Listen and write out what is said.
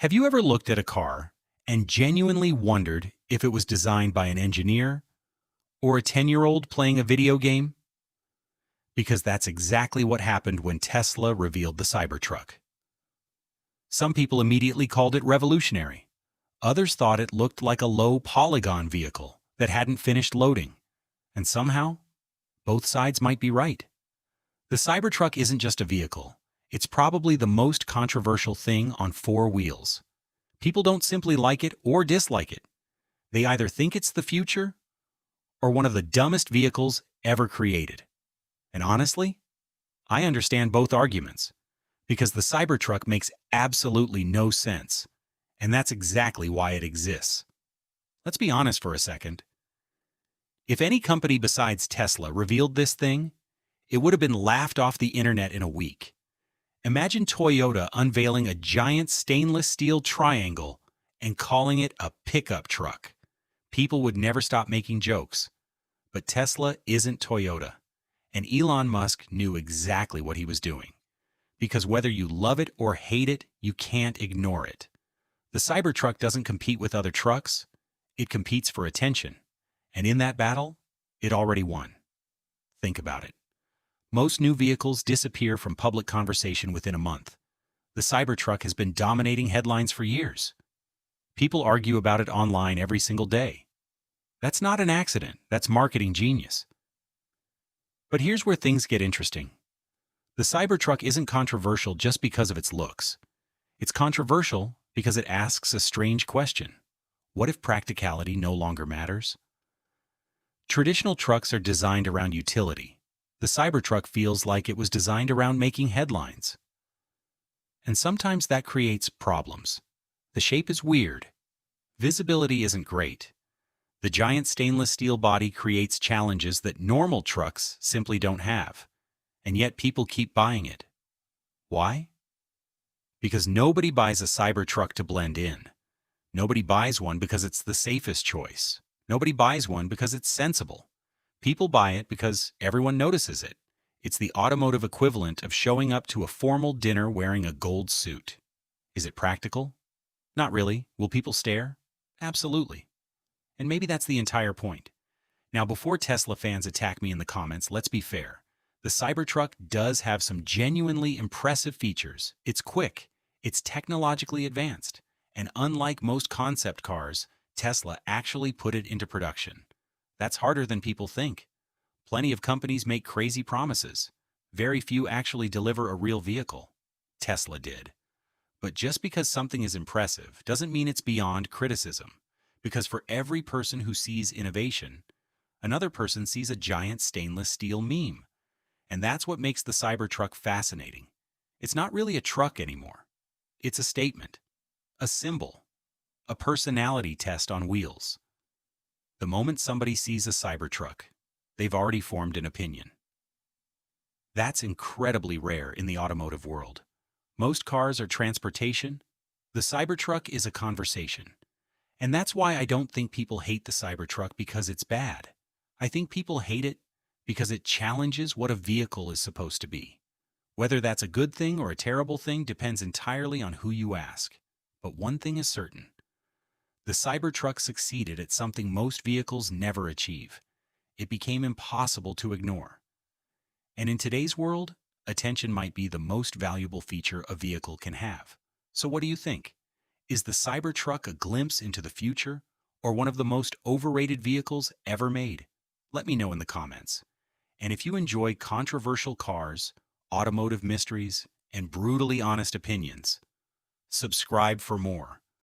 Have you ever looked at a car and genuinely wondered if it was designed by an engineer or a 10-year-old playing a video game? Because that's exactly what happened when Tesla revealed the Cybertruck. Some people immediately called it revolutionary. Others thought it looked like a low-polygon vehicle that hadn't finished loading. And somehow, both sides might be right. The Cybertruck isn't just a vehicle. It's probably the most controversial thing on four wheels. People don't simply like it or dislike it. They either think it's the future or one of the dumbest vehicles ever created. And honestly, I understand both arguments, because the Cybertruck makes absolutely no sense, and that's exactly why it exists. Let's be honest for a second. If any company besides Tesla revealed this thing, it would have been laughed off the internet in a week. Imagine Toyota unveiling a giant stainless steel triangle and calling it a pickup truck. People would never stop making jokes. But Tesla isn't Toyota, and Elon Musk knew exactly what he was doing. Because whether you love it or hate it, you can't ignore it. The Cybertruck doesn't compete with other trucks, it competes for attention. And in that battle, it already won. Think about it. Most new vehicles disappear from public conversation within a month. The Cybertruck has been dominating headlines for years. People argue about it online every single day. That's not an accident, that's marketing genius. But here's where things get interesting. The Cybertruck isn't controversial just because of its looks. It's controversial because it asks a strange question. What if practicality no longer matters? Traditional trucks are designed around utility. The Cybertruck feels like it was designed around making headlines. And sometimes that creates problems. The shape is weird. Visibility isn't great. The giant stainless steel body creates challenges that normal trucks simply don't have. And yet people keep buying it. Why? Because nobody buys a Cybertruck to blend in. Nobody buys one because it's the safest choice. Nobody buys one because it's sensible. People buy it because everyone notices it. It's the automotive equivalent of showing up to a formal dinner wearing a gold suit. Is it practical? Not really. Will people stare? Absolutely. And maybe that's the entire point. Now, before Tesla fans attack me in the comments, let's be fair. The Cybertruck does have some genuinely impressive features. It's quick, it's technologically advanced, and unlike most concept cars, Tesla actually put it into production. That's harder than people think. Plenty of companies make crazy promises. Very few actually deliver a real vehicle. Tesla did. But just because something is impressive doesn't mean it's beyond criticism. Because for every person who sees innovation, another person sees a giant stainless steel meme. And that's what makes the Cybertruck fascinating. It's not really a truck anymore. It's a statement, a symbol, a personality test on wheels. The moment somebody sees a Cybertruck, they've already formed an opinion. That's incredibly rare in the automotive world. Most cars are transportation. The Cybertruck is a conversation. And that's why I don't think people hate the Cybertruck because it's bad. I think people hate it because it challenges what a vehicle is supposed to be. Whether that's a good thing or a terrible thing depends entirely on who you ask. But one thing is certain. The Cybertruck succeeded at something most vehicles never achieve. It became impossible to ignore. And in today's world, attention might be the most valuable feature a vehicle can have. So what do you think? Is the Cybertruck a glimpse into the future or one of the most overrated vehicles ever made? Let me know in the comments. And if you enjoy controversial cars, automotive mysteries, and brutally honest opinions, subscribe for more.